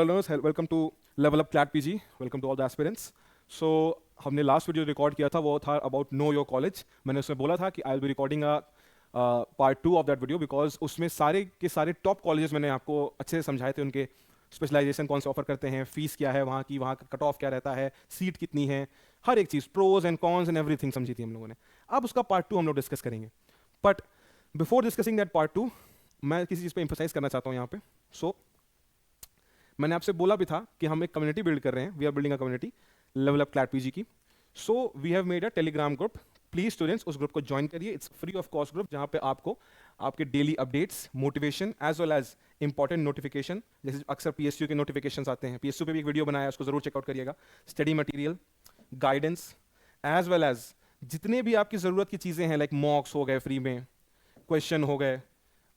learners, welcome to Level Up CLAT PG. Welcome to all the aspirants. So हमने last video record किया था वो था about know your college. मैंने उसमें बोला था कि I will be recording part 2 of that video because उसमें सारे के सारे टॉप कॉलेजेस मैंने आपको अच्छे से समझाए थे. उनके स्पेशलाइजेशन कौन से ऑफर करते हैं, फीस क्या है वहाँ की, वहाँ का कट ऑफ क्या रहता है, सीट कितनी है, हर एक चीज़, pros and cons and everything समझी थी हम लोगों ने. अब उसका पार्ट 2 हम लोग डिस्कस करेंगे. But before discussing that part 2 मैं किसी चीज़ पे एम्फसाइज करना चाहता हूँ यहाँ पे. सो मैंने आपसे बोला भी था कि हम एक कम्युनिटी बिल्ड कर रहे हैं. We are building a community level up CLAT PG की. So we have made a Telegram group. Please students उस ग्रुप को ज्वाइन करिए. It's free of cost group जहाँ पे आपको आपके daily updates, motivation as well as important notification, जैसे अक्सर पीएसयू के नोटिफिकेशंस आते हैं. पीएसयू पे भी एक वीडियो बनाया है, उसको जरूर चेकआउट करिएगा. Study material, guidance as well as जितने भी आपकी ज़रूरत की चीज़ें हैं, लाइक मॉक्स हो गए फ्री में, क्वेश्चन हो गए,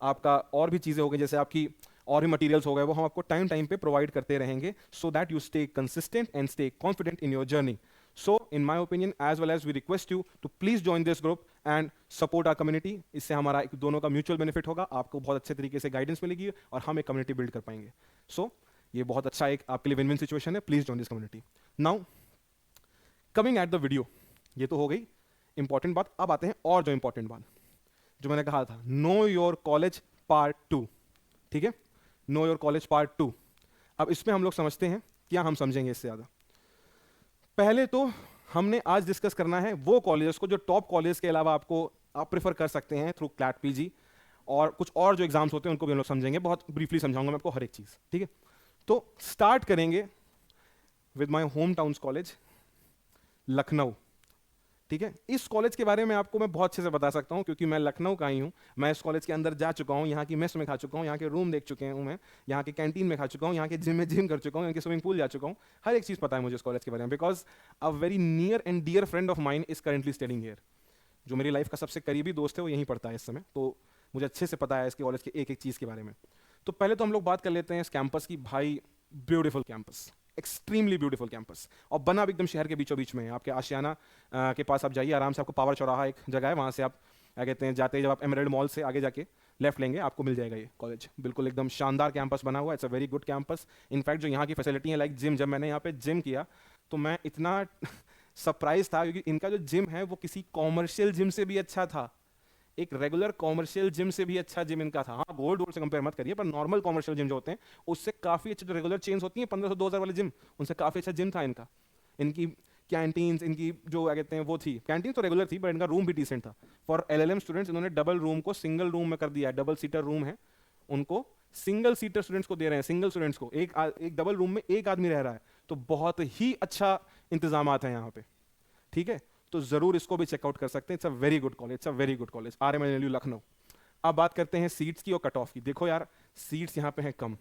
आपका और भी चीज़ें हो गई, जैसे आपकी और भी मटेरियल्स हो गए, वो हम आपको टाइम टाइम पे प्रोवाइड करते रहेंगे so that you stay consistent and stay confident in your journey. So in my opinion as well as we request you to please join this group and support our community. इससे हमारा एक दोनों का mutual benefit होगा. आपको बहुत अच्छे तरीके से गाइडेंस मिलेगी और हम एक कम्युनिटी बिल्ड कर पाएंगे. सो ये बहुत अच्छा एक आपके लिए विन विन सिचुएशन है. Please join this community. Now coming at the video, ये तो हो गई इंपॉर्टेंट बात. अब आते हैं और जो इंपॉर्टेंट बात जो मैंने कहा था, नो योर कॉलेज पार्ट 2. ठीक है, नो योर कॉलेज पार्ट 2. अब इसमें हम लोग समझते हैं, क्या हम समझेंगे इससे ज़्यादा. पहले तो हमने आज डिस्कस करना है वो कॉलेजेस को जो टॉप कॉलेज के अलावा आप प्रेफर कर सकते हैं थ्रू क्लैट पीजी, और कुछ और जो एग्जाम्स होते हैं उनको भी हम लोग समझेंगे. बहुत ब्रीफली समझाऊंगा मैं आपको हर एक चीज़. ठीक है, तो स्टार्ट करेंगे with my home towns college Lucknow. ठीक है, इस कॉलेज के बारे में आपको मैं बहुत अच्छे से बता सकता हूँ क्योंकि मैं लखनऊ का ही हूँ. मैं इस कॉलेज के अंदर जा चुका हूँ, यहाँ की मेस में खा चुका हूँ, यहाँ के रूम देख चुके हूँ, मैं यहाँ के कैंटीन में खा चुका हूँ, यहाँ के जिम में जिम कर चुका हूँ, यहाँ के स्विमिंग पूल जा चुका हूँ. हर एक चीज़ पता है मुझे इस कॉलेज के बारे में because a very near and dear friend of mine is currently studying here. जो मेरी लाइफ का सबसे करीबी दोस्त है वो यहीं पढ़ता है इस समय. तो मुझे अच्छे से पता है इसके कॉलेज के एक एक चीज़ के बारे में. तो पहले तो हम लोग बात कर लेते हैं इस कैंपस की. भाई beautiful campus, extremely beautiful campus, और बना भी एकदम शहर के बीचों बीच में है. आपके आशियाना के पास आप जाइए आराम से, आपको पावर चौराहा एक जगह है, वहाँ से आप क्या कहते हैं जाते हैं, जब आप एमराल्ड मॉल से आगे जाके लेफ्ट लेंगे आपको मिल जाएगा ये कॉलेज. बिल्कुल एकदम शानदार कैंपस बना हुआ है. It's a very good campus. In fact जो यहाँ की फैसिलिटी है लाइक जिम, जब मैंने यहाँ पे जिम किया तो मैं इतना सरप्राइज था क्योंकि इनका जो जिम है वो किसी कॉमर्शियल जिम से भी अच्छा था. एक रेगुलर कॉमर्शियल जिम से भी अच्छा जिम इनका था. हाँ, गोल्ड से कंपेयर मत करिए, पर नॉर्मल कॉमर्शियल जिम जो होते हैं उससे काफ़ी अच्छे, जो रेगुलर चेन्स होती हैं 1500-2000 वाले जिम, उनसे काफ़ी अच्छा जिम था इनका. इनकी कैंटीन्स, इनकी जो क्या कहते हैं वो थी, कैंटीन तो रेगुलर थी पर इनका रूम भी डिसेंट था. फॉर एलएलएम स्टूडेंट्स इन्होंने डबल रूम को सिंगल रूम में कर दिया है. डबल सीटर रूम है, उनको सिंगल सीटर स्टूडेंट्स को दे रहे हैं. सिंगल स्टूडेंट्स को एक डबल रूम में एक आदमी रह रहा है. तो बहुत ही अच्छा इंतजाम है यहाँ पे. ठीक है, तो जरूर इसको भी चेकआउट कर सकते हैं. It's a very good college, it's a very good college, RMNLU Lucknow. अब बात करते हैं सीट्स की और कट ऑफ की. देखो यार, सीट्स यहाँ पे हैं कम.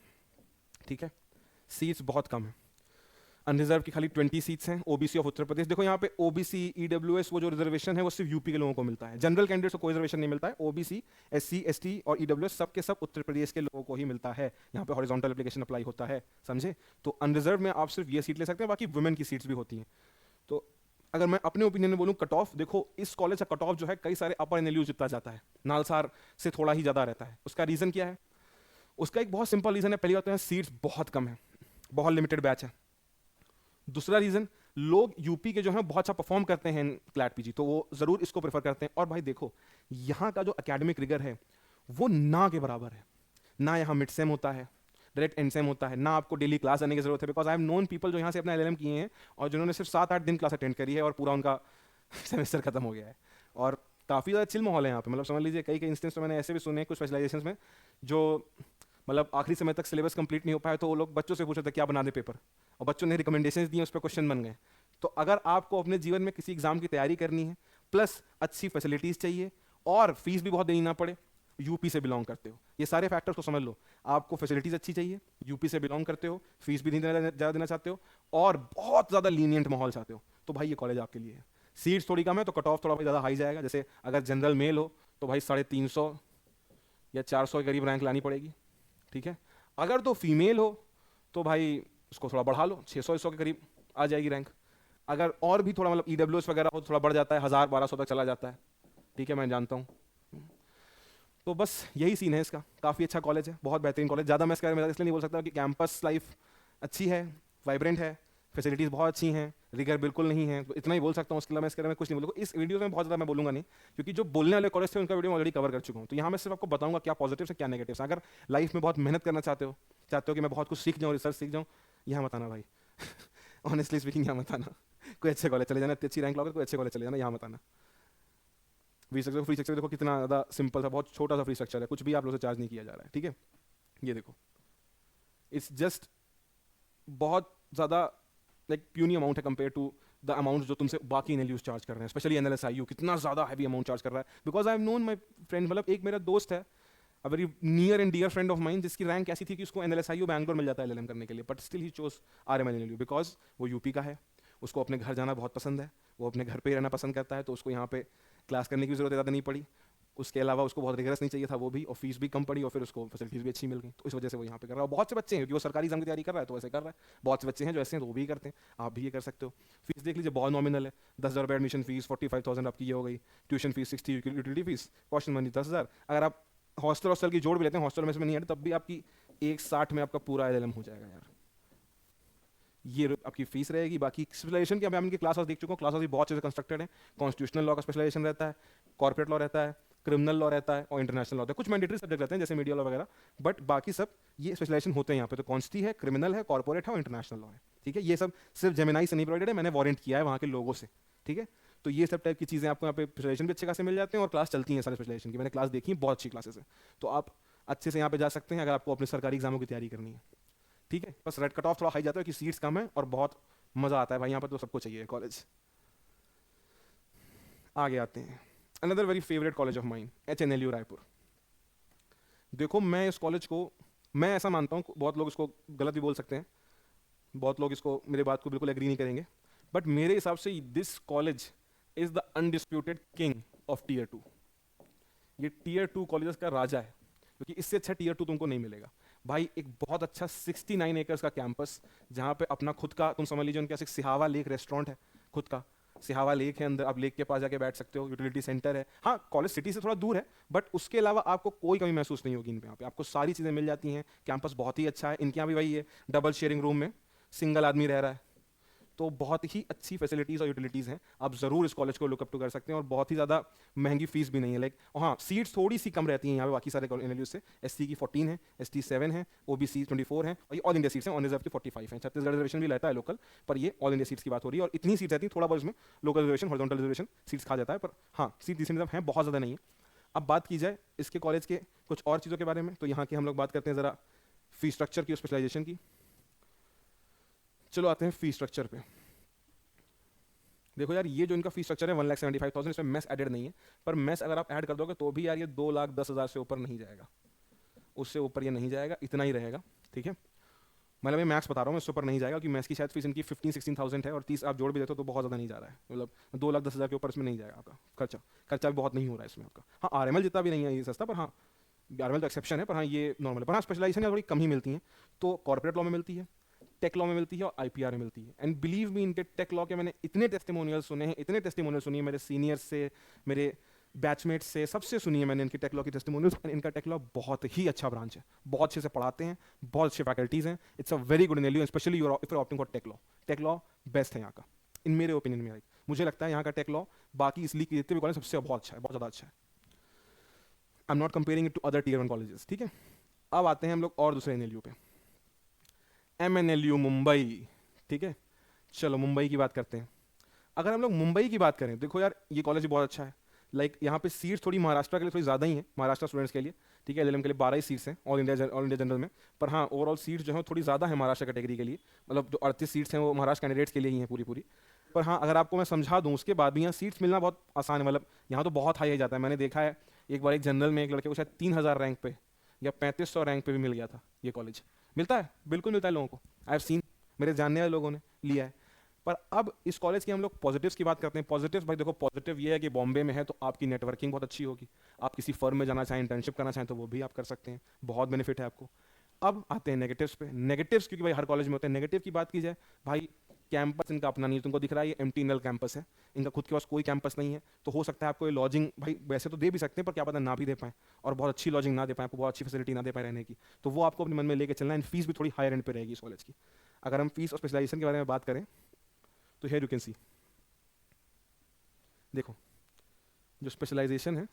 ठीक है, सीट्स बहुत कम है. अनरिजर्व की खाली 20 सीट्स हैं. ओबीसी ऑफ उत्तर प्रदेश, देखो यहाँ पे ओबीसी, ईडब्ल्यूएस, वो जो रिजर्वेशन है वो सिर्फ यूपी के लोगों को मिलता है. जनरल कैंडिडेट्स को कोई रिजर्वेशन नहीं मिलता है. ओबीसी, SC, ST और ईडब्ल्यूएस सब के सब उत्तर प्रदेश के लोगों को ही मिलता है. यहाँ पे हॉरिजॉन्टल एप्लीकेशन अप्लाई होता है, समझे. तो अनरिजर्व में आप सिर्फ ये सीट ले सकते हैं, बाकी वुमेन की सीट्स भी होती हैं. तो अगर मैं अपने ओपिनियन में बोलूं कट ऑफ, देखो इस कॉलेज का कट ऑफ जो है कई सारे अपर एनएलयू जितना जाता है, नालसार से थोड़ा ही ज़्यादा रहता है. उसका रीज़न क्या है? उसका एक बहुत सिंपल रीज़न है. पहली बात तो है सीट्स बहुत कम है, बहुत लिमिटेड बैच है. दूसरा रीज़न, लोग यूपी के जो हैं बहुत अच्छा परफॉर्म करते हैं क्लैट पीजी, तो वो ज़रूर इसको प्रेफर करते हैं. और भाई देखो, यहाँ का जो एकेडमिक रिगर है वो ना के बराबर है. ना यहाँ मिड सेम होता है, डायरेक्ट एंड सेम होता है, ना आपको डेली क्लास आने की जरूरत है. Because I am known people जो यहाँ से अपना LLM किए हैं और जिन्होंने सिर्फ 7-8 दिन क्लास अटेंड करी है और पूरा उनका सेमेस्टर खत्म हो गया है. और काफ़ी ज़्यादा चिल माहौल है यहाँ पे. मतलब समझ लीजिए कई इंस्टेंस तो मैंने ऐसे भी सुने हैं कुछ स्पेशलाइजेशन में, जो मतलब आखिरी समय तक सिलेबस कंप्लीट नहीं हो पाया तो वो लोग बच्चों से पूछे थे क्या बना दे पेपर, और बच्चों ने रिकमेंडेशन दिए, उस पर क्वेश्चन बन गए. तो अगर आपको अपने जीवन में किसी एग्जाम की तैयारी करनी है, प्लस अच्छी फैसिलिटीज़ चाहिए और फीस भी बहुत देनी ना पड़े, यूपी से बिलोंग करते हो, ये सारे फैक्टर्स को समझ लो. आपको फैसिलिटीज़ अच्छी चाहिए, यूपी से बिलोंग करते हो, फीस भी नहीं ज़्यादा देना चाहते हो, और बहुत ज़्यादा लीनियंट माहौल चाहते हो, तो भाई ये कॉलेज आपके लिए है. सीट्स थोड़ी कम है तो कट ऑफ थोड़ा भाई ज़्यादा हाई जाएगा. जैसे अगर जनरल मेल हो तो भाई 350 या 400 के करीब रैंक लानी पड़ेगी. ठीक है, अगर तो फीमेल हो तो भाई उसको थोड़ा बढ़ा लो, 600 के करीब आ जाएगी रैंक. अगर और भी थोड़ा मतलब EWS वगैरह हो तो थोड़ा बढ़ जाता है, 1000-1200 तक चला जाता है. ठीक है, मैं जानता हूँ. तो बस यही सीन है इसका. काफ़ी अच्छा कॉलेज है, बहुत बेहतरीन कॉलेज. ज़्यादा मैं इसके बारे में इसलिए नहीं बोल सकता कि कैंपस लाइफ अच्छी है, वाइब्रेंट है, फैसिलिटीज़ बहुत अच्छी हैं, रिगर बिल्कुल नहीं है, तो इतना ही बोल सकता हूँ। उसके अलावा मैं इसके बारे में कुछ नहीं बोलूँगा। इस वीडियो में बहुत ज़्यादा मैं बोलूँगा नहीं, क्योंकि जो बोलने वाले कॉलेज थे उनका वीडियो मैं ऑलरेडी कवर कर चुका हूँ। तो यहाँ मैं सिर्फ आपको बताऊँगा क्या पॉजिटिव है क्या नेगेटिव है। अगर लाइफ में बहुत मेहनत करना चाहते हो कि मैं बहुत कुछ सीख जाऊँ, रिसर्च सीख जाऊँ, यहाँ मत आना भाई। ऑनेस्टली स्पीकिंग, यहाँ मत आना। कोई अच्छे कॉलेज चले जाना, इतनी अच्छी रैंक लाओगे, कोई अच्छे कॉलेज चले जाना, यहाँ मत आना। फ्री स्ट्रक्चर देखो कितना ज़्यादा सिंपल था, बहुत छोटा सा फ्री स्ट्रक्चर है, कुछ भी आप लोगों से चार्ज नहीं किया जा रहा है, ठीक है। ये देखो, इट्स जस्ट बहुत ज़्यादा लाइक प्यूनी अमाउंट है कंपेयर टू द अमाउंट जो तुमसे बाकी एनएलयूज चार्ज कर रहे हैं, स्पेशली एनएलएसआईयू कितना ज़्यादा हैवी अमाउंट चार्ज कर रहा है। Because I have known my friend, मतलब एक मेरा दोस्त है, a very near and dear friend of mine, जिसकी रैंक ऐसी थी कि उसको एनएलएसआईयू बैंगलोर मिल जाता है एलएलएम करने के लिए, but still he chose RMLNLU because वो यूपी का है, उसको अपने घर जाना बहुत पसंद है, वो अपने घर पे ही रहना पसंद करता है, तो उसको यहाँ पे क्लास करने की जरूरत ज़्यादा नहीं पड़ी। उसके अलावा उसको बहुत रिगरस नहीं चाहिए था वो भी, और फीस भी कम पड़ी, और फिर उसको फैसिलिटीज़ भी अच्छी मिल गई, तो इस वजह से वो यहाँ पे कर रहा है। और बहुत से बच्चे हैं, क्योंकि वो सरकारी एग्जाम की तैयारी कर रहा है तो वैसे कर रहा है। बहुत से बच्चे हैं जो ऐसे हैं तो वो भी करते हैं, आप भी ये कर सकते हो। फीस देख लीजिए, बहुत नॉमिनल है, 10,000 रुपये एडमिशन फीस, 45,000 आपकी ये हो गई, tuition fees 60, utility fees, caution money 10,000। अगर आप हॉस्टल की जोड़ भी लेते हैं, हॉस्टल में से नहीं है, तब भी आपकी 160 में आपका पूरा एलएलएम हो जाएगा यार। ये आपकी फीस रहेगी। बाकी स्पेशलाइजेशन की, मैं इनकी क्लास देख चुका हूँ, क्लास भी बहुत चीज़ें कंस्ट्रक्टेड है। कॉन्स्टिट्यूशनल लॉ का स्पेशलाइजेशन रहता है, कॉर्पोरेट लॉ रहता है, क्रिमिनल लॉ रहता है, और इंटरनेशनल लॉ रहता है। कुछ मैंडेटरी सब्जेक्ट रहते हैं जैसे मीडिया लॉ वगैरह, बट बाकी सब ये स्पेशलाइजेशन होते हैं यहाँ पे। तो कॉन्स्टी है, क्रिमिनल है, कॉर्पोरेट है और इंटरनेशनल लॉ है, ठीक है। ये सब सिर्फ जेमिनाई से नहीं प्रोवाइडेड है, मैंने वारंट किया है वहाँ के लोगों से, ठीक है। तो ये सब टाइप की चीज़ें आपको यहाँ पे स्पेशलाइजेशन भी अच्छे खासे मिल जाते हैं, और क्लास चलती हैं सारे स्पेशलाइजेशन की, मैंने क्लास देखी है, बहुत अच्छी क्लासेस है। तो आप अच्छे से यहाँ पे जा सकते हैं अगर आपको अपने सरकारी एग्जामों की तैयारी करनी है, ठीक है। बस रेड कट ऑफ थोड़ा हाई जाता है कि सीट्स कम है, और बहुत मज़ा आता है भाई यहाँ पर, तो सबको चाहिए कॉलेज। आगे आते हैं, another very favourite college of mine, HNLU Raipur. देखो मैं इस कॉलेज को, मैं ऐसा मानता हूँ, बहुत लोग इसको गलत भी बोल सकते हैं, बहुत लोग इसको मेरे बात को बिल्कुल एग्री नहीं करेंगे, बट मेरे हिसाब से this college is the undisputed king of tier 2। ये टीयर 2 कॉलेजेस का राजा है, क्योंकि इससे अच्छा टीयर 2 तुमको नहीं मिलेगा भाई। एक बहुत अच्छा 69 एकर्स का कैंपस, जहाँ पे अपना खुद का, तुम समझ लीजिए उनके पास एक सिहावा लेक रेस्टोरेंट है, खुद का सिहावा लेक है, अंदर आप लेक के पास जाके बैठ सकते हो, यूटिलिटी सेंटर है। हाँ कॉलेज सिटी से थोड़ा दूर है, बट उसके अलावा आपको कोई कमी महसूस नहीं होगी इन पे। यहाँ पे आपको सारी चीज़ें मिल जाती हैं, कैंपस बहुत ही अच्छा है। इनके यहाँ भी वही है, डबल शेयरिंग रूम में सिंगल आदमी रह रहा है, तो बहुत ही अच्छी फैसिलिटीज़ और यूटिलिटीज़ हैं। आप ज़रूर इस कॉलेज को लुकअप टू कर सकते हैं, और बहुत ही ज़्यादा महंगी फीस भी नहीं है। लाइक हाँ, सीट्स थोड़ी सी कम रहती हैं यहाँ पे बाकी सारे एनएलयू से। एससी की 14 है, एसटी 7 है, ओबीसी 24 है, और ये ऑल इंडिया सीट्स हैं। ऑन रिजर्व की 45 हैं। छत्तीसगढ़ रिजर्वेशन भी रहता है लोकल, पर ये ऑल इंडिया सीट्स की बात हो रही है। और इतनी सीट्स रहती हैं, थोड़ा बहुत इसमें local reservation, horizontal reservation seats खा जाता है, पर हाँ सीट डिसेंट हैं, बहुत ज़्यादा नहीं है। अब बात की जाए इसके कॉलेज के कुछ और चीज़ों के बारे में, तो यहाँ की हम लोग बात करते हैं ज़रा फी स्ट्रक्चर की, स्पेशलाइजेशन की। चलो आते हैं फी स्ट्रक्चर पे। देखो यार, ये जो इनका फी स्ट्रक्चर है 1,75,000, इसमें मेस एडेड नहीं है, पर मेस अगर आप ऐड कर दोगे तो भी यार ये 2,10,000 से ऊपर नहीं जाएगा, उससे ऊपर ये नहीं जाएगा, इतना ही रहेगा, ठीक है। मतलब मैं मैक्स बता रहा हूँ, इससे ऊपर नहीं जाएगा, क्योंकि मैथ्स की शायद फीस इनकी 15-16,000 है, और 30 आप जोड़ भी देते हो तो बहुत ज़्यादा नहीं जा रहा है। मतलब 2,10,000 के ऊपर इसमें नहीं जाएगा आपका खर्चा। खर्चा भी बहुत नहीं हो रहा है इसमें आपका। हाँ आरएमएल जितना भी नहीं है ये सस्ता, पर हाँ आरएमएल तो एक्सेप्शन है, पर हाँ ये नॉर्मल है। पर हाँ स्पेशलाइजेशन थोड़ी कम ही मिलती है, तो कॉर्पोरेट लॉ में मिलती है, टेक लॉ में मिलती है, और आईपीआर में मिलती है। एंड बिलीव मी, इनके टेक लॉ के मैंने इतने टेस्टिमोनियल सुने हैं, इतने टेस्टिमोनियल सुनी है मेरे सीनियर्स से, मेरे बैचमेट्स से, सबसे सुनी है मैंने इनकी टेक लॉ की टेस्टिमोनियल्स। इनका टेक लॉ बहुत ही अच्छा ब्रांच है, बहुत अच्छे से पढ़ाते हैं, बहुत अच्छे फैकल्टीज़ हैं। It's a very good NLU, especially you if you opting for tech law. Tech law best है यहाँ का, इन मेरे ओपिनियन में। मुझे लगता है यहाँ का टेक लॉ बाकी इसलिए की जितने भी कॉलेज सबसे बहुत अच्छा है, बहुत ज़्यादा अच्छा है। I am not comparing it to other tier 1 colleges, ठीक है। अब आते हैं हम लोग और दूसरे एनएलयू पे, एमएनएलयू मुंबई, ठीक है। चलो मुंबई की बात करते हैं। अगर हम लोग मुंबई की बात करें, देखो यार ये कॉलेज भी बहुत अच्छा है। लाइक यहाँ पे सीट्स थोड़ी महाराष्ट्र के लिए थोड़ी ज़्यादा ही है, महाराष्ट्र स्टूडेंट्स के लिए, ठीक है। एलएलएम के लिए 12 ही सीट्स हैं ऑल इंडिया जनरल में, पर हाँ ओवरऑल सीट्स जो है थोड़ी ज़्यादा है महाराष्ट्र कैटेगरी के लिए। मतलब जो 38 सीट्स हैं वो महाराष्ट्र कैंडिडेट्स के लिए ही हैं पूरी पूरी। पर हाँ अगर आपको मैं समझा दूँ, उसके बाद भी यहाँ सीट्स मिलना बहुत आसान है। मतलब यहाँ तो बहुत हाई जाता है, मैंने देखा है एक बार एक जनरल में एक लड़के को शायद 3,000 रैंक पे या 3,500 रैंक पे भी मिल गया था। ये कॉलेज मिलता है, बिल्कुल मिलता है लोगों को, आई हैव सीन, मेरे जानने वाले लोगों ने लिया है। पर अब इस कॉलेज की हम लोग पॉजिटिव्स की बात करते हैं। पॉजिटिव्स भाई देखो, पॉजिटिव ये है कि बॉम्बे में है तो आपकी नेटवर्किंग बहुत अच्छी होगी, आप किसी फर्म में जाना चाहें, इंटर्नशिप करना चाहें तो वो भी आप कर सकते हैं, बहुत बेनिफिट है आपको। अब आते हैं नेगेटिव्स पे। नेगेटिव्स क्योंकि भाई हर कॉलेज में होते हैं। नेगेटिव की बात की जाए भाई, कैंपस इनका अपना नहीं है, तुमको दिख रहा है ये एम्प्टी नल कैंपस है, इनका खुद के पास कोई कैंपस नहीं है। तो हो सकता है आपको ये लॉजिंग भाई वैसे तो दे भी सकते हैं, पर क्या पता ना भी दे पाएँ, और बहुत अच्छी लॉजिंग ना दे पाएँ, आपको बहुत अच्छी फैसिलिटी ना दे पाए रहने की, तो वो आपको अपने मन में लेके चलना है। फीस भी थोड़ी हायर एंड पे रहेगी इस कॉलेज की। अगर हम फीस और स्पेशलाइजेशन के बारे में बात करें तो हियर यू कैन सी, देखो जो स्पेशलाइजेशन है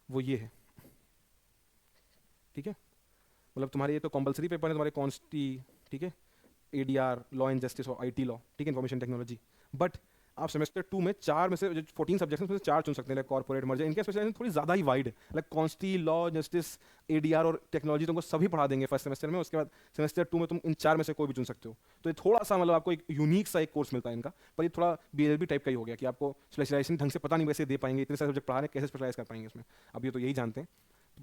वो ये है, ठीक है। मतलब तुम्हारे ये तो कंपलसरी पेपर है तुम्हारे कॉन्स्टी, ठीक है, एडीआर, लॉ एंड जस्टिस और आईटी लॉ, ठीक है, इन्फॉर्मेशन टेक्नोलॉजी। बट आप सेमेस्टर 2 में 4 में से 14 सब्जेक्ट्स में से 4 चुन सकते हैं, लाइक कॉर्पोरेट मर्जर। इनके स्पेशलाइजेशन थोड़ी ज़्यादा ही वाइड है, लाइक कॉन्स्टी, लॉ, जस्टिस, एडीआर और टेक्नोलॉजी तुमको सभी पढ़ा देंगे फर्स्ट सेमेस्टर में। उसके बाद सेमेस्टर 2 में तुम इन 4 में से कोई भी चुन सकते हो। तो ये थोड़ा सा मतलब आपको एक यूनिक सा एक कोर्स मिलता है इनका, पर ये थोड़ा बीएलबी टाइप का ही हो गया कि आपको स्पेशलाइजेशन ढंग से पता नहीं वैसे दे पाएंगे, इतने सारे सब्जेक्ट पढ़ा रहे कैसे स्पेशलाइज कर पाएंगे इसमें, अब ये तो यही जानते हैं।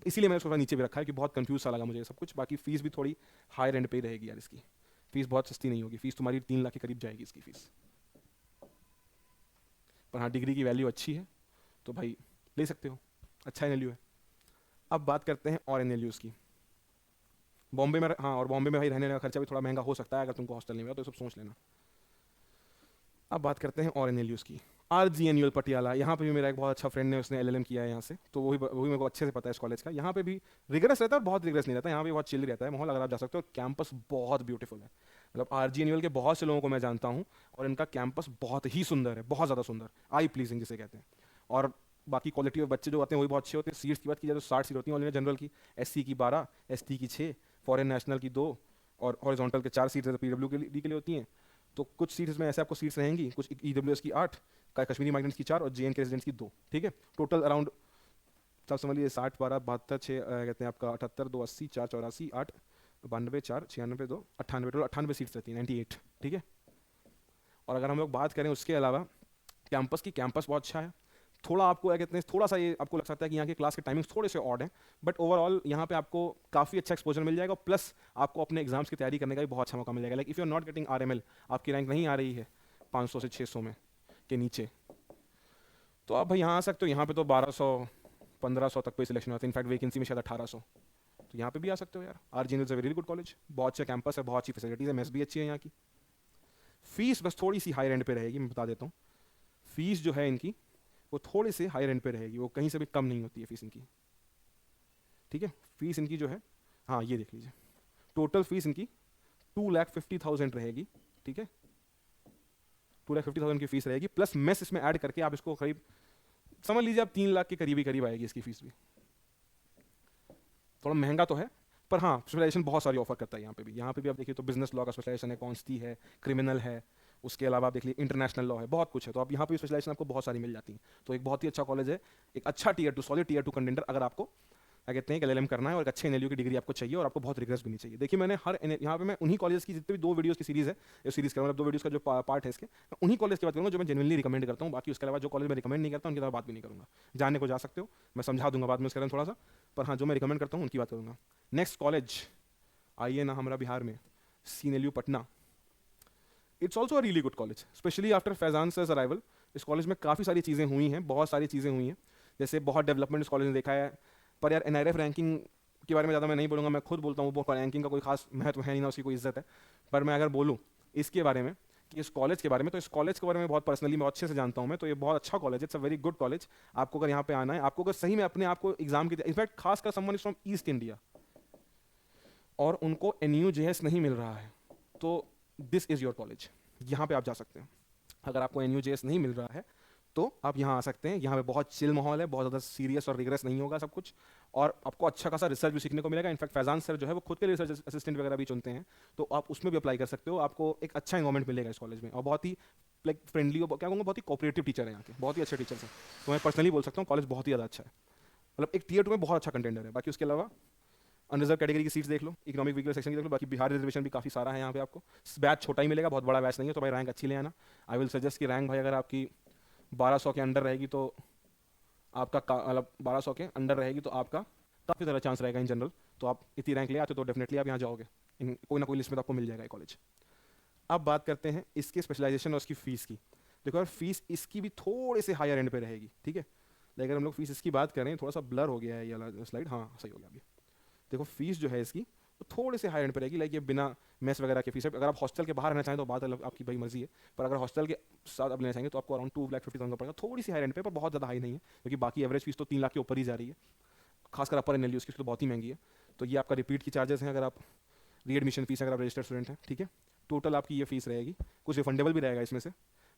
इसीलिए मैंने थोड़ा नीचे भी रखा है कि बहुत कंफ्यूज सा लगा मुझे सब कुछ। बाकी फीस भी थोड़ी हायर एंड पे रहेगी यार इसकी, फीस बहुत सस्ती नहीं होगी, फीस तुम्हारी 3 लाख के करीब जाएगी इसकी फीस। पर हाँ, डिग्री की वैल्यू अच्छी है तो भाई ले सकते हो, अच्छा एनएलयू है। अब बात करते हैं और एनएलयूज़ की। बॉम्बे में, हाँ, और बॉम्बे में भाई रहने का खर्चा भी थोड़ा महंगा हो सकता है अगर तुमको हॉस्टल नहीं मिला, तो ये सब सोच लेना। अब बात करते हैं और एनएलयूज़ की। RGNUL पटियाला, यहाँ पे भी मेरा एक बहुत अच्छा फ्रेंड ने उसने LLM किया है यहाँ से, तो वही मेरे को अच्छे से पता है इस कॉलेज का। यहाँ पे भी रिगरस रहता है और बहुत रिगरस नहीं रहता, यहाँ पे बहुत चिल रहता है माहौल, अगर आप जा सकते हो। कैंपस बहुत ब्यूटीफुल है, मतलब RGNUL के बहुत से लोगों को मैं जानता हूँ और इनका कैंपस बहुत ही सुंदर है, बहुत ज़्यादा सुंदर, आई प्लीजिंग जिसे कहते हैं। और बाकी क्वालिटी ऑफ बच्चे जो आते हैं वही बहुत अच्छे होते हैं। सीट्स की बात की जाए तो 60 सीट होती हैं ऑल इंडिया जनरल की, SC की 12, ST की 6, फॉरेन नेशनल की 2 और हॉरिजॉन्टल के 4 सीट्स PW के लिए होती हैं। तो कुछ सीट्स में ऐसे आपको सीट्स रहेंगी, कुछ EWS की 8, कश्मीरी माइग्रेंट्स की 4 और JNK रेजिडेंट्स की 2, ठीक है। टोटल अराउंड सब समझ लीजिए 60, 12, 72, 6 कहते हैं आपका 78, 2 80, 4 84, 8 92, 4 96, 2 98, टोटल 98 सीट्स रहती हैं, 98, ठीक है। और अगर हम लोग बात करें उसके अलावा कैंपस की, कैंपस बहुत अच्छा है। थोड़ा आपको क्या कहते हैं, थोड़ा सा ये आपको लग सकता है कि यहाँ के क्लास के टाइमिंग्स थोड़े से ऑड हैं, बट ओवरऑल यहाँ पे आपको काफ़ी अच्छा एक्सपोजर मिल जाएगा, प्लस आपको अपने एग्जाम्स की तैयारी करने का भी बहुत अच्छा मौका मिल जाएगा। Like if you are not getting RML, आपकी रैंक नहीं आ रही है 500 से 600 में के नीचे, तो आप भाई यहाँ आ सकते हो। यहाँ पे तो 1200 1500 तक पे सिलेक्शन होता है, इनफैक्ट वैकेंसी में शायद 1800, तो यहाँ पे भी आ सकते हो यार। RGNUL is a very good college, बहुत अच्छा कैंपस है, बहुत अच्छी फैसिलिटीज़ है, मेस भी अच्छी है यहाँ की। फीस बस थोड़ी सी हायर एंड पे रहेगी, मैं बता देता हूँ। फीस जो है इनकी वो थोड़े से हायर एंड पे रहेगी, वो कहीं से भी कम नहीं होती है फीस इनकी, ठीक है। फीस इनकी जो है, हाँ ये देख लीजिए, टोटल फीस इनकी 2,50,000 रहेगी, ठीक है। 2,50,000 की फीस रहेगी, प्लस मेस इसमें ऐड करके आप इसको करीब समझ लीजिए आप 3 लाख के करीब ही करीब आएगी इसकी फीस भी। थोड़ा महंगा तो है, पर हाँ स्पेशलाइजेशन बहुत सारी ऑफर करता है यहाँ पे भी। यहाँ पे भी आप देखिए तो बिजनेस लॉ का स्पेशलाइजेशन है, कॉन्स्टी है, क्रिमिनल है, उसके अलावा आप देख लीजिए इंटरनेशनल लॉ है, बहुत कुछ है। तो आप यहाँ पे स्पेशलाइजेशन आपको बहुत सारी मिल जाती है। तो एक बहुत ही अच्छा कॉलेज है, एक अच्छा टियर 2, सॉलिड टियर 2 कंटेंडर अगर आपको क्या कहते हैं कि LLM करना है और एक अच्छे एनएलयू की डिग्री आपको चाहिए और आपको बहुत रिग्रेस भी नहीं चाहिए। देखिए मैंने हर यहाँ पे मैं उन्हीं कॉलेज की जितने भी 2 वीडियोस की सीरीज़ है, ये सीरीज़ का मतलब 2 वीडियोस का जो पार्ट है इसके, मैं उन्हीं कॉलेज की बात करूँगा जो मैं जेनुइनली रिकमेंड करता हूँ। बाकी उसके अलावा जो कॉलेज मैं रिकमेंड नहीं करता उनकी तरफ बात भी नहीं करूँगा। जानने को जा सकते हो, मैं समझा दूंगा बाद में उसके बारे में थोड़ा सा, पर हाँ जो मैं रिकमेंड करता हूँ उनकी बात करूँगा। नेक्स्ट कॉलेज आइए ना हमारा बिहार में, CNLU Patna. It's also a really good college, specially after Faizan sir arrival. इस कॉलेज में काफ़ी सारी चीज़ें हुई हैं, बहुत सारी चीज़ें हुई हैं, जैसे बहुत डेवलपमेंट इस कॉलेज ने देखा है। पर यार NIRF रैंकिंग के बारे में ज़्यादा मैं नहीं बोलूँगा, मैं खुद बोलता हूँ वो रैंकिंग का कोई खास महत्व है नहीं ना उसकी कोई इज्जत है। पर मैं अगर बोलूँ इसके बारे में कि इस कॉलेज के बारे में, तो इस कॉलेज के बारे में बहुत पर्सनली मैं अच्छे से जानता हूँ मैं, तो ये बहुत अच्छा कॉलेज है, it's a very good college. आपको अगर यहाँ पे आना है, आपको अगर सही में अपने आप को एग्जाम की, इनफैक्ट खासकर someone is from east India और उनको NUJS नहीं मिल रहा है, तो दिस इज़ योर कॉलेज, यहाँ पे आप जा सकते हैं। अगर आपको NUJS नहीं मिल रहा है तो आप यहाँ आ सकते हैं। यहाँ पे बहुत चिल माहौल है, बहुत ज़्यादा सीरियस और रिग्रेस नहीं होगा सब कुछ, और आपको अच्छा खासा रिसर्च भी सीखने को मिलेगा। इनफैक्ट फैजान सर जो है वो खुद के लिए रिसर्च असिस्टेंट वगैरह भी चुनते हैं, तो आप उसमें भी अप्लाई कर सकते हो। आपको एक अच्छा इन्वायरमेंट मिलेगा इस कॉलेज में, और बहुत ही लाइक फ्रेंडली और क्या कहूँगा बहुत ही कोऑपरेटिव टीचर है यहाँ के, बहुत ही अच्छे टीचर्स हैं। तो मैं पर्सनली बोल सकता हूँ कॉलेज बहुत ही ज़्यादा अच्छा है, मतलब एक टियर 2 में बहुत अच्छा कंटेंडर है। बाकी उसके अलावा अनरिजर्व कैटेगरी की सीट्स देख लो, इकोनॉमिक वीकर सेक्शन की देख लो, बाकी बिहार रिजर्वेशन भी काफ़ी सारा है यहाँ पे। आपको बैच छोटा ही मिलेगा, बहुत बड़ा बैच नहीं है, तो भाई रैंक अच्छी ले आना। आई विल सजेस्ट कि रैंक भाई अगर आपकी 1200 के अंडर रहेगी तो आपका मतलब 1200 के अंडर रहेगी तो आपका काफ़ी ज़्यादा चांस रहेगा इन जनरल। तो आप इतनी रैंक ले आते हो तो डेफिनेटली आप यहाँ जाओगे, कोई ना कोई लिस्ट में तो आपको मिल जाएगा ये कॉलेज। अब बात करते हैं इसके स्पेशलाइजेशन और उसकी फ़ीस की। देखो यार फीस इसकी भी थोड़े से हायर एंड पे रहेगी, ठीक है। लेकिन अगर हम लोग फीस इसकी बात करें, थोड़ा सा ब्लर हो गया है ये वाला स्लाइड, हाँ सही हो गया अभी। देखो फीस जो है इसकी वो थोड़े से हाई एंड पे रहेगी, लाइक ये बिना मेस वगैरह के फीस है। अगर आप हॉस्टल के बाहर रहना चाहें तो बात अलग, आपकी भाई मर्जी है, पर अगर हॉस्टल के साथ आप लेना चाहेंगे तो आपको अराउंड 2,50,000 का पड़ेगा। थोड़ी सी हाई एंड पे, पर बहुत ज़्यादा हाई नहीं है, क्योंकि बाकी एवरेज फीस तो 3 लाख के ऊपर ही जा रही है, खासकर अपर NLU उसकी तो बहुत ही महंगी है। तो ये आपका रिपीट की चार्जेस हैं। अगर आप री एडमिशन फीस अगर आप रजिस्टर्ड स्टूडेंट हैं, ठीक है। टोटल आपकी ये फीस रहेगी, कुछ रिफंडेबल भी रहेगा इसमें से,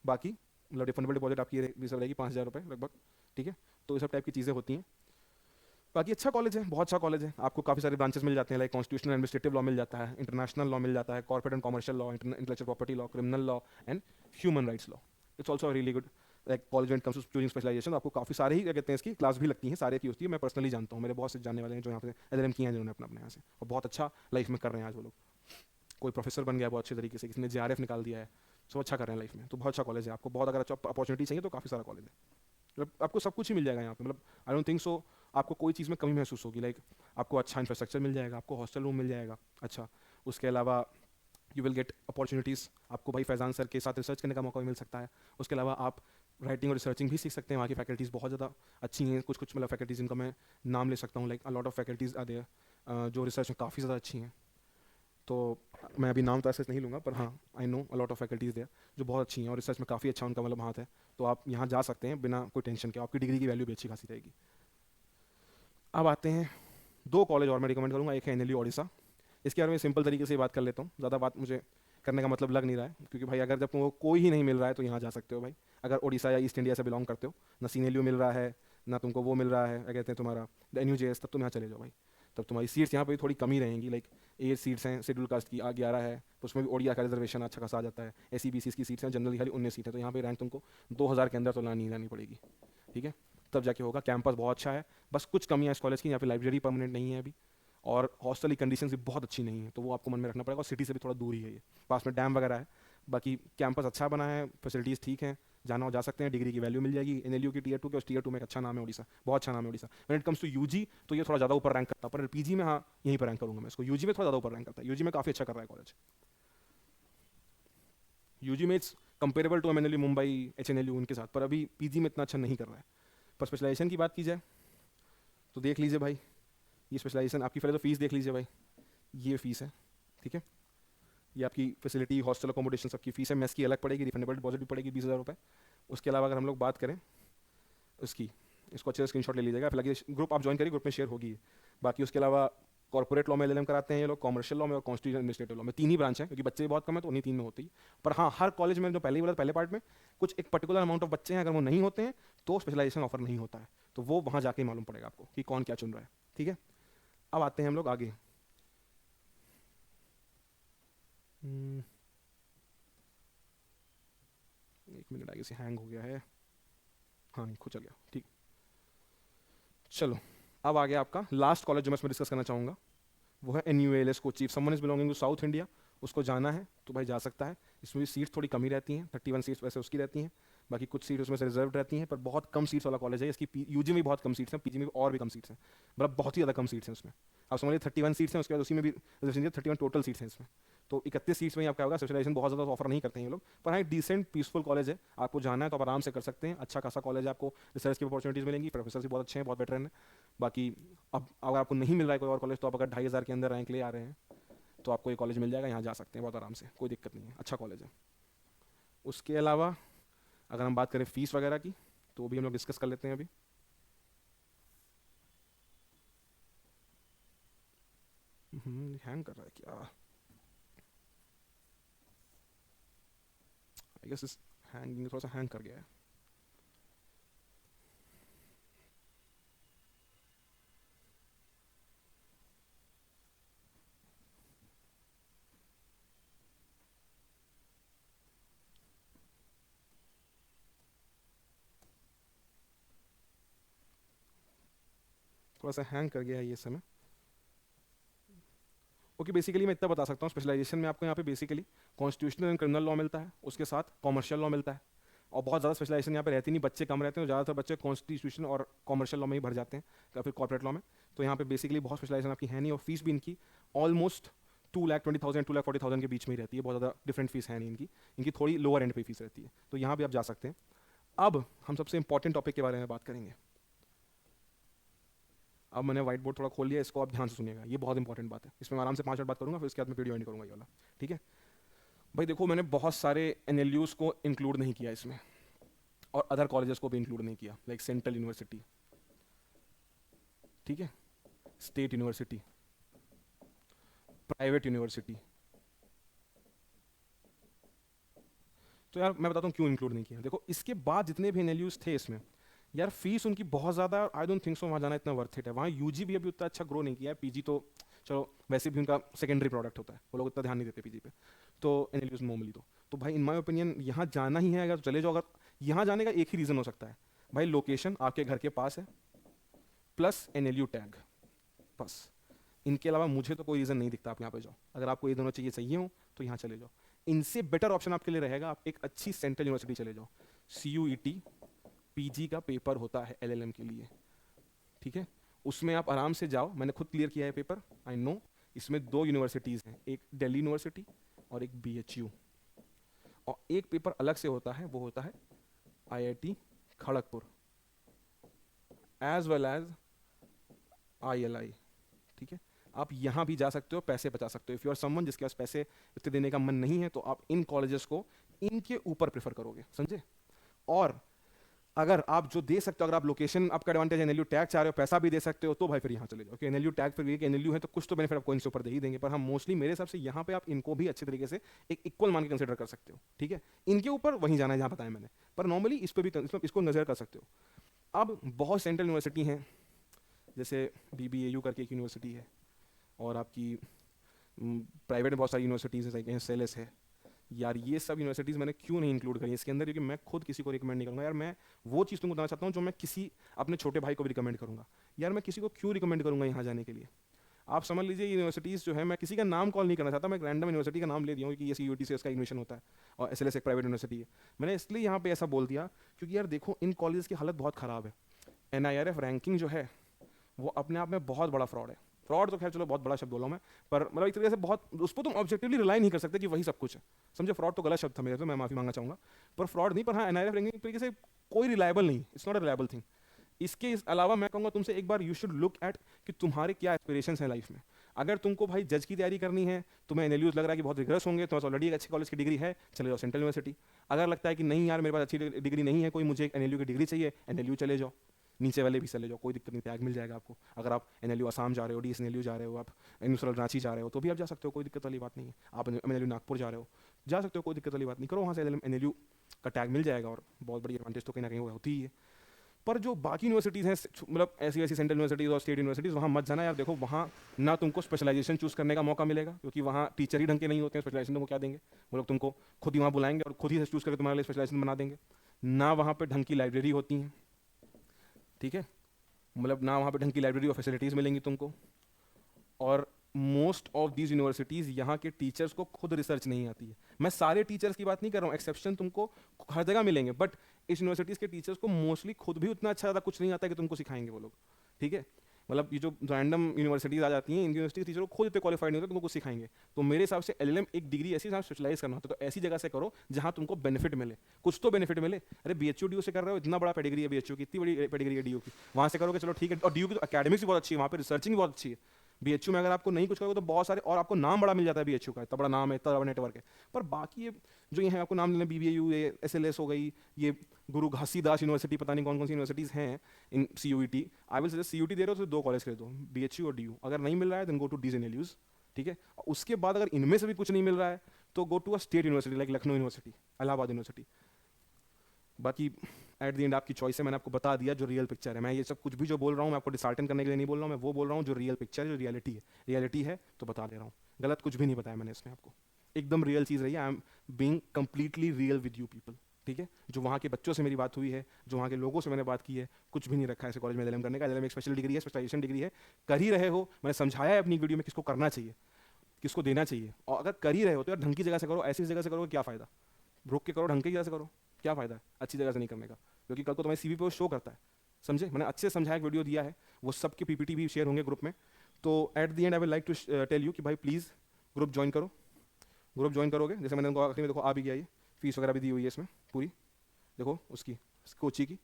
बाकी मतलब रिफंडेबल डिपॉजिट आपकी ये सब रहेगी 5,000 रुपये लगभग, ठीक है। तो ये सब टाइप की चीज़ें होती हैं। बाकी अच्छा कॉलेज है, बहुत अच्छा कॉलेज है, आपको काफ़ी सारे ब्रांचेस मिल जाते हैं, लाइक कॉन्स्टिट्यूशनल एडमिनिस्ट्रेटिव लॉ मिल जाता है, इंटरनेशनल लॉ मिल जाता है, corporate and commercial law, intellectual property law, criminal law and human rights law. It's also really good like college when it comes to choosing specialisation. आपको काफ़ी सारे ही क्या कहते हैं इसकी क्लास भी लगती हैं, सारे की होती है। मैं पर्सनली जानता हूँ, मेरे बहुत से जानने वाले हैं जो यहाँ पे LLM किए हैं जिन्होंने अपने यहाँ से, और बहुत अच्छा लाइफ में कर रहे हैं आज वो लोग। कोई प्रोफेसर बन गया बहुत अच्छे तरीके से, किसी ने JRF निकाल दिया है, सब अच्छा कर रहे हैं लाइफ में। तो बहुत अच्छा कॉलेज है, आपको बहुत अगर अच्छा अपॉर्चुनिटी चाहिए तो काफ़ी सारा कॉलेज है, मतलब आपको सब कुछ ही मिल जाएगा यहाँ पे। मतलब आई डोंट थिंक सो आपको कोई चीज़ में कमी महसूस होगी। लाइक आपको अच्छा इंफ्रास्ट्रक्चर मिल जाएगा, आपको हॉस्टल रूम मिल जाएगा अच्छा, उसके अलावा यू विल गेट अपॉर्चुनिटीज़, आपको भाई फैज़ान सर के साथ रिसर्च करने का मौका भी मिल सकता है। उसके अलावा आप राइटिंग और रिसर्चिंग भी सीख सकते हैं, वहाँ की फैकल्टीज़ बहुत ज़्यादा अच्छी हैं। कुछ कुछ मतलब फैकल्टीज़ जिनका मैं नाम ले सकता हूँ, like a lot of faculties are there जो रिसर्च में काफ़ी ज़्यादा अच्छी हैं। तो मैं अभी नाम तो ऐसे नहीं लूँगा, पर हाँ I know a lot of faculties there जो बहुत अच्छी हैं और रिसर्च में काफ़ी अच्छा उनका मतलब हाथ है। तो आप यहाँ जा सकते हैं बिना कोई टेंशन के, आपकी डिग्री की वैल्यू भी अच्छी खासी रहेगी। अब आते हैं दो कॉलेज और मैं रिकमेंड करूँगा, एक है NLU ओडिशा। इसके बारे में सिंपल तरीके से बात कर लेता हूँ, ज़्यादा बात मुझे करने का मतलब लग नहीं रहा है, क्योंकि भाई अगर जब तुमको कोई ही नहीं मिल रहा है तो यहाँ जा सकते हो भाई। अगर ओडिशा या ईस्ट इंडिया से बिलोंग करते हो, ना CNLU मिल रहा है ना तुमको वो मिल रहा है, क्या कहते हैं तुम्हारा NUJS, तब तुम यहाँ चले जाओ भाई। तब तुम्हारी सीट्स यहाँ पे थोड़ी कमी रहेंगी, लाइक 8 सीट्स हैं, शेड्यूल कास्ट की 11 है, तो उसमें भी ओडिया का रिजर्वेशन अच्छा खासा आ जाता है। SC BC की सीट्स हैं जनरली खाली 19 सीट है, तो यहाँ पे रैंक तुमको 2000 के अंदर तो लानी पड़ेगी, ठीक है, तब जाके होगा। कैंपस बहुत अच्छा है, बस कुछ कमियाँ इस कॉलेज की, यहाँ पे लाइब्रेरी परमानेंट नहीं है अभी, और हॉस्टल की कंडीशन भी बहुत अच्छी नहीं है, तो वो आपको मन में रखना पड़ेगा। और सिटी से भी थोड़ा दूर ही है ये, पास में डैम वगैरह है। बाकी कैंपस अच्छा बना है, फैसिलिटीज़ ठीक हैं, जाना हो जा सकते हैं, डिग्री की वैल्यू मिल जाएगी। NLU की Tier 2 के, उस Tier 2 में एक अच्छा नाम है ओडिशा, बहुत अच्छा नाम है Odisha. When it comes to UG तो ये थोड़ा ज़्यादा ऊपर रैंक करता है, पर PG में हाँ यहीं पर रैंक करूँगा मैं इसको। UG में थोड़ा ज़्यादा ऊपर रैंक करता है, UG में काफ़ी अच्छा कर रहा है कॉलेज। UG में it's comparable to MNLU Mumbai, HNLU उनके साथ, पर अभी PG में इतना अच्छा नहीं कर रहा है। पर स्पेशलाइजेशन की बात की जाए तो देख लीजिए भाई, ये स्पेशलाइजेशन आपकी पहले तो फीस देख लीजिए भाई, ये फीस है, ठीक है। ये आपकी फैसिलिटी, हॉस्टल अकोमोडेशन सबकी फीस है, मेस की अलग पड़ेगी, रिफंडेबल डिपॉजिट भी पड़ेगी 20,000 रुपये। उसके अलावा अगर हम लोग बात करें उसकी, इसको अच्छे से स्क्रीनशॉट ले लीजिएगा, फिर लगे ग्रुप आप ज्वाइन करिए, ग्रुप में शेयर होगी। बाकी उसके अलावा कॉर्पोरेट लॉ में LLM कराते हैं ये लोग, कॉमर्शियल लॉ में और कॉन्स्टिट्यूशन एडमिनिस्ट्रेटिव लॉ में, 3 ही ब्रांच है, क्योंकि बच्चे भी बहुत कम है तो उन्हीं 3 में होती है। पर हाँ, हर कॉलेज में जो पहले ही बोला पहले पार्ट में, कुछ एक पर्टिकुलर अमाउंट ऑफ बच्चे हैं, अगर वो नहीं होते हैं तो स्पेशलाइजेशन ऑफर नहीं होता है, तो वो वहाँ जाके मालूम पड़ेगा आपको कि कौन क्या चुन रहा है, ठीक है। अब आते हैं हम लोग आगे। एक मिनट, आगे से हैंग हो गया है, हाँ नहीं खुद चल गया, ठीक। चलो, अब आ गया आपका लास्ट कॉलेज जो मैं इसमें डिस्कस करना चाहूँगा, वो है NUALS Kochi. If someone is belonging to South India, उसको जाना है तो भाई जा सकता है। इसमें भी सीट्स थोड़ी कमी रहती हैं, 31 सीट्स वैसे उसकी रहती हैं, बाकी कुछ सीट उसमें से रिजर्व रहती हैं, पर बहुत कम सीट्स वाला कॉलेज है। इसकी UG में भी बहुत कम सीट्स हैं, PG में भी और भी कम सीट्स हैं, मतलब बहुत ही ज़्यादा कम सीट्स हैं उसमें। आप समझिए 31 सीट्स हैं, उसके बाद उसी में भी रिजर्वेशन 31 टोटल सीट्स हैं इसमें, तो 31 सीट्स में ही आपका होगा। स्पेशलाइजेशन बहुत ज़्यादा ऑफर नहीं करते हैं ये लोग, पर हाँ एक डिसेंट पीसफुल कॉलेज है, आपको जाना है तो आप आराम से कर सकते हैं। अच्छा खासा कॉलेज है, आपको रिसर्च की अपॉर्चुनिटीज़ मिलेंगी, प्रोफेसर भी बहुत अच्छे हैं, बहुत बेटर हैं। बाकी अब अगर आपको नहीं मिल रहा है कोई और कॉलेज, तो आप अगर 2,500 के अंदर रैंक ले आ रहे हैं तो आपको ये कॉलेज मिल जाएगा, यहाँ जा सकते हैं बहुत आराम से, कोई दिक्कत नहीं है, अच्छा कॉलेज है। उसके अलावा अगर हम बात करें फीस वगैरह की, तो वो भी हम लोग डिस्कस कर लेते हैं अभी। हैंग कर रहा है क्या? आई गेस इस हैंगिंग थोड़ा सा हैंग कर गया है। थोड़ा सा हैंग कर गया है ये समय। ओके, बेसिकली मैं इतना बता सकता हूँ, स्पेशलाइजेशन में आपको यहाँ पे basically constitutional and criminal law मिलता है, उसके साथ कॉमर्शियल लॉ मिलता है, और बहुत ज़्यादा स्पेशलाइजेशन यहाँ पे रहती नहीं, बच्चे कम रहते हैं, ज़्यादातर बच्चे कॉन्स्टिट्यूशन और कॉमर्शियल लॉ में ही भर जाते हैं या फिर कॉर्पोरेट लॉ में। तो यहाँ पे बेसिकली बहुत स्पेशलाइजेशन आपकी है नहीं, और फीस भी इनकी ऑलमोस्ट 2,20,000 2,40,000 के बीच में ही रहती है, बहुत ज़्यादा डिफरेंट फीस है नहीं इनकी, इनकी थोड़ी लोअर एंड पे फीस रहती है, तो यहाँ भी आप जा सकते हैं। अब हम सबसे इंपॉर्टेंट टॉपिक के बारे में बात करेंगे। अब मैंने व्हाइट बोर्ड थोड़ा खोल लिया, इसको आप ध्यान से सुनिएगा, ये बहुत इंपॉर्टेंट बात है, इसमें मैं आराम से 5 मिनट बात करूँगा, फिर उसके बाद मैं वीडियो एंड करूँगा ये वाला, ठीक है। भाई देखो, मैंने बहुत सारे NLUs को इंक्लूड नहीं किया इसमें, और अदर कॉलेजेस को भी इंक्लूड नहीं किया, लाइक सेंट्रल यूनिवर्सिटी, ठीक है, स्टेट यूनिवर्सिटी, प्राइवेट यूनिवर्सिटी। तो यार मैं बताता हूँ क्यों इंक्लूड नहीं किया। देखो इसके बाद जितने भी एनएलयूज थे इसमें, यार फीस उनकी बहुत ज़्यादा, आई डोंट थिंक सो वहाँ जाना इतना वर्थ इट है। वहाँ यूजी भी अभी उतना अच्छा ग्रो नहीं किया है, पीजी तो चलो वैसे भी उनका सेकेंडरी प्रोडक्ट होता है, वो लोग उतना ध्यान नहीं देते पीजी पे, तो एनएलयूज नॉर्मली तो भाई इन माई ओपिनियन यहाँ जाना ही है अगर तो चले जाओ। अगर यहाँ जाने का एक ही रीज़न हो सकता है भाई, लोकेशन आपके घर के पास है प्लस एनएलयू टैग, बस। इनके अलावा मुझे तो कोई रीज़न नहीं दिखता आप यहाँ पे जाओ। अगर आपको ये दोनों चीज़ें चाहिए हो तो यहाँ चले जाओ। इनसे बेटर ऑप्शन आपके लिए रहेगा आप एक अच्छी सेंट्रल यूनिवर्सिटी चले जाओ। CUET पीजी का पेपर होता है LLM के लिए, ठीक है, उसमें आप आराम से जाओ। मैंने खुद क्लियर किया है पेपर, आई नो। इसमें दो यूनिवर्सिटीज़ हैं, एक दिल्ली यूनिवर्सिटी और एक BHU, और एक पेपर अलग से होता है, वो होता है IIT Kharagpur as well as ILI, ठीक है। आप यहाँ भी जा सकते हो, पैसे बचा सकते हो। इफ़ यू आर समवन जिसके पास पैसे इतने देने का मन नहीं है, तो आप इन कॉलेजेस को इनके ऊपर प्रेफर करोगे, समझे। और अगर आप जो दे सकते हो, अगर आप लोकेशन आपका एडवांटेज एनएलयू टैग चाह रहे हो, पैसा भी दे सकते हो, तो भाई फिर यहाँ चले जाओ। कि एनएलयू टैग फिर ये कि एनएलयू है तो कुछ तो बेनिफिट आपको इनसे ऊपर दे ही देंगे। पर हम मोस्टली मेरे हिसाब से यहाँ पे आप इनको भी अच्छे तरीके से एक इक्वल मान के कंसिडर कर सकते हो, ठीक है। इनके ऊपर वहीं जाना है जहाँ बताया मैंने, पर नॉर्मली इस पर भी इसको कंसिडर कर सकते हो। अब बहुत सेंट्रल यूनिवर्सिटी हैं, जैसे BBAU करके एक यूनिवर्सिटी है, और आपकी प्राइवेट में बहुत सारी यूनिवर्सिटीज़ हैं, SLS है। यार ये सब यूनिवर्सिटीज़ मैंने क्यों नहीं इंक्लूड करी इसके अंदर, क्योंकि मैं खुद किसी को रिकमेंड नहीं करूँगा। यार मैं वो चीज़ तुमको बताना चाहता हूँ जो मैं किसी अपने छोटे भाई को भी रिकमेंड करूँगा। यार मैं किसी को क्यों रिकमेंड करूँगा यहाँ जाने के लिए। आप समझ लीजिए यूनिवर्सिटीज़ जो है, मैं किसी का नाम कॉल नहीं करना चाहता, मैं एक रैंडम यूनिवर्सिटी का नाम ले दिया हूँ कि ये CUET से इसका एडमिशन होता है, और SLS एक प्राइवेट यूनिवर्सिटी है। मैंने इसलिए यहाँ पे ऐसा बोल दिया क्योंकि यार देखो इन कॉलेज की हालत बहुत ख़राब है। NIRF रैंकिंग जो है वो अपने आप में बहुत बड़ा फ्रॉड है। फ्रॉड तो खैर चलो बहुत बड़ा शब्द बोला मैं, पर मतलब एक तरीके से बहुत उस पर तुम ऑब्जेक्टिवली रिलाई नहीं कर सकते कि वही सब कुछ है, समझे। फ्रॉड तो गलत शब्द था मेरे, तो मैं माफी मांगना चाहूँगा, पर फ्रॉड नहीं। पर हाँ NIRF रैंकिंग एक तरीके से कोई रिलायबल नहीं, it's not a reliable thing. इसके अलावा मैं कहूँगा तुमसे एक बार यू शुड लुक एट कि तुम्हारे क्या एस्पिरेशंस हैं लाइफ में। अगर तुमको भाई जज की तैयारी करनी है, तुम्हें एनएलयूज लग रहा है कि बहुत रिग्रेस होंगे, तुम्हारे ऑलरेडी एक अच्छी कॉलेज की डिग्री है, चले जाओ सेंट्रल यूनिवर्सिटी। अगर लगता है कि नहीं यार मेरे पास अच्छी डिग्री नहीं है कोई, मुझे एक एनएलयू की डिग्री चाहिए, एनएलयू चले जाओ। नीचे वाले भी चले जाओ, कोई दिक्कत नहीं, टैग मिल जाएगा आपको। अगर आप एनएलयू आसाम जा रहे हो, DSNLU जा रहे हो, आप एनयूसरल रांची जा रहे हो, तो भी आप जा सकते हो, कोई दिक्कत वाली बात नहीं है। आप एनएलयू नागपुर जा रहे हो, जा सकते हो, कोई दिक्कत वाली बात नहीं। करो वहाँ से एनएलयू का टैग मिल जाएगा, और बहुत बड़ी एडवांटेज तो कहीं ना कहीं वो होती ही है। पर जो बाकी यूनिवर्सिटीज़ हैं, मतलब ऐसी ऐसी सेंट्रल यूनिवर्सिटीज़ और स्टेट यूनिवर्सिटीज़, वहाँ मत जाना यार। देखो वहाँ ना तुमको स्पेशलाइजेशन चूज़ करने का मौका मिलेगा, क्योंकि वहाँ टीचर ही ढंग के नहीं होते हैं। स्पेशलाइजेशन तुमको क्या देंगे, वो लोग तुमको खुद ही वहाँ बुलाएंगे और खुद ही से चूज़ करके तुम्हारे लिए स्पेशलाइजेशन बना देंगे। ना वहाँ पे ढंग की लाइब्रेरी होती हैं, ठीक है, मतलब ना वहाँ पे ढंग की लाइब्रेरी और फैसिलिटीज़ मिलेंगी तुमको। और मोस्ट ऑफ दीज यूनिवर्सिटीज़ यहाँ के टीचर्स को खुद रिसर्च नहीं आती है। मैं सारे टीचर्स की बात नहीं कर रहा हूँ, एक्सेप्शन तुमको हर जगह मिलेंगे, बट इस यूनिवर्सिटीज़ के टीचर्स को मोस्टली खुद भी उतना अच्छा ज़्यादा कुछ नहीं आता है कि तुमको सिखाएंगे वो लोग, ठीक है। मतलब ये जो रैंडम यूनिवर्सिटीज़ आ जाती हैं, इन यूनिवर्सिटी टीचर खुद इतने क्वालिफाइड नहीं होते तुमको कुछ सिखाएंगे। तो मेरे हिसाब से LLM एक डिग्री ऐसी जहाँ स्पेशलाइज करना होता है, तो ऐसी जगह से करो जहाँ तुमको बेनिफिट मिले, कुछ तो बेनिफिट मिले। अरे BHU DU से कर रहे हो, इतना बड़ा पेडिग्री है BHU की, इतनी बड़ी पेडिग्री है DU की, वहाँ से करोगे चलो ठीक है। और DU की तो अकेडमिक्स भी बहुत अच्छी है, वहाँ पर रिसर्चिंग भी बहुत अच्छी है। BHU में अगर आपको नहीं कुछ करोगे तो बहुत सारे, और आपको नाम बड़ा मिल जाता है BHU का, इतना बड़ा नाम है, इतना बड़ा नेटवर्क है। पर बाकी ये जो ये है आपको नाम लेना, BBAU, ये SLS हो गई, ये गुरु घासीदास यूनिवर्सिटी, पता नहीं कौन कौन सी यूनिवर्सिटीज़ हैं इन CUET। I will suggest CUET दे रहे हो तो दो कॉलेज कर दो, BHU और DU। अगर नहीं मिल रहा है देन गो टू DSNLUs, ठीक है। उसके बाद अगर इनमें से भी कुछ नहीं मिल रहा है तो go to a state university like Lucknow university, Allahabad university. बाकी एट द एंड आपकी चॉइस है, मैंने आपको बता दिया जो रियल पिक्चर है। मैं ये सब कुछ भी जो बोल रहा हूँ मैं आपको डिसहार्टन करने के लिए नहीं बोल रहा हूँ, मैं वो बोल रहा हूँ जो रियल पिक्चर है, जो रियलिटी है। रियलिटी है तो बता दे रहा हूँ, गलत कुछ भी नहीं बताया मैंने इसमें आपको, एकदम रियल चीज़ रही है। I am being completely real with you people, ठीक है। जो वहाँ के बच्चों से मेरी बात हुई है, जो वहाँ के लोगों से मैंने बात की है, कुछ भी नहीं रखा है ऐसे कॉलेज में LLM करने का। LLM एक स्पेशल डिग्री है, स्पेशलाइजेशन डिग्री है, कर ही रहे हो, मैंने समझाया है अपनी वीडियो में किसको करना चाहिए, किसको देना चाहिए। और अगर कर ही रहे हो तो यार ढंग की जगह से करो, ऐसी जगह से करो क्या फ़ायदा, रोक के करो, ढंग की जगह से करो, क्या फ़ायदा है अच्छी जगह से नहीं करने का, क्योंकि कल को तुम्हारे CV पे वो शो करता है, समझे। मैंने अच्छे से समझाया, एक वीडियो दिया है, वो सबके PPT भी शेयर होंगे ग्रुप में। तो at the end I will like to tell you कि भाई प्लीज़ ग्रुप ज्वाइन करो। ग्रुप ज्वाइन करोगे, जैसे मैंने उनको आखिरी में देखो आ भी गया, ये फीस वगैरह भी दी हुई है इसमें पूरी, देखो उसकी कोची की।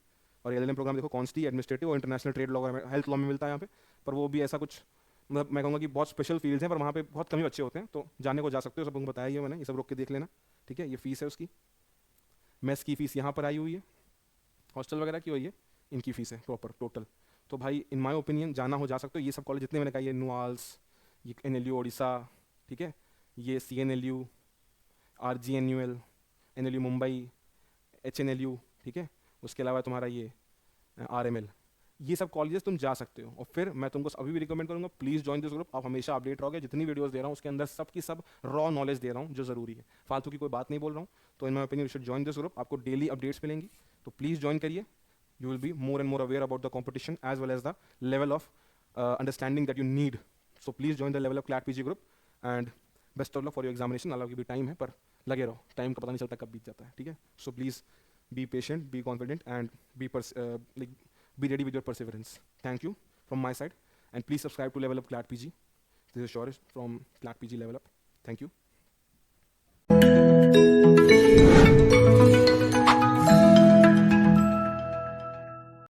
और LLM प्रोग्राम देखो कॉन्स्टी, एडमिनिस्ट्रेटिव और international trade law, health law में मिलता है यहाँ पे। पर वो भी ऐसा कुछ, मतलब मैं कहूँगा कि बहुत स्पेशल फील्ड्स हैं, पर वहाँ पे बहुत कम ही बच्चे होते हैं, तो जाने को जा सकते हो। सब उनको बताया ही है मैंने, ये सब रोक के देख लेना, ठीक है। ये फीस है उसकी, मेस की फ़ीस यहाँ पर आई हुई है, हॉस्टल वगैरह की हुई है, इनकी फ़ीस है प्रॉपर टोटल। तो भाई इन माय ओपिनियन जाना हो जा सकते हो। ये सब कॉलेज जितने मैंने कहा, ये नुआल्स, ये NLU ओडिशा, ठीक है, ये CNLU, RGNUL, NLU Mumbai, HNLU, ठीक है, उसके अलावा तुम्हारा ये RML, ये सब कॉलेजेस तुम जा सकते हो। और फिर मैं तुमको अभी भी रिकमेंड करूंगा, प्लीज़ ज्वाइन दिस ग्रुप। आप हमेशा अपडेट रहोगे, जितनी वीडियोस दे रहा हूँ उसके अंदर सब की सब रॉ नॉलेज दे रहा हूँ जो ज़रूरी है, फालतू की कोई बात नहीं बोल रहा हूँ। तो in my opinion you should join this group, आपको डेली अपडेट्स मिलेंगी, तो प्लीज़ ज्वाइन करिए। You will be more and more aware about the competition as well as the level of understanding that you need. So please join the Level Up CLAT PG group and best of luck for your examination. हालांकि भी time है पर लगे रहो, time का पता नहीं चलता कब बीत जाता है, ठीक है। So please be patient, be confident and be ready with your perseverance. Thank you from my side and please subscribe to Level Up CLAT PG. This is Shorish from CLAT PG Level Up. Thank you.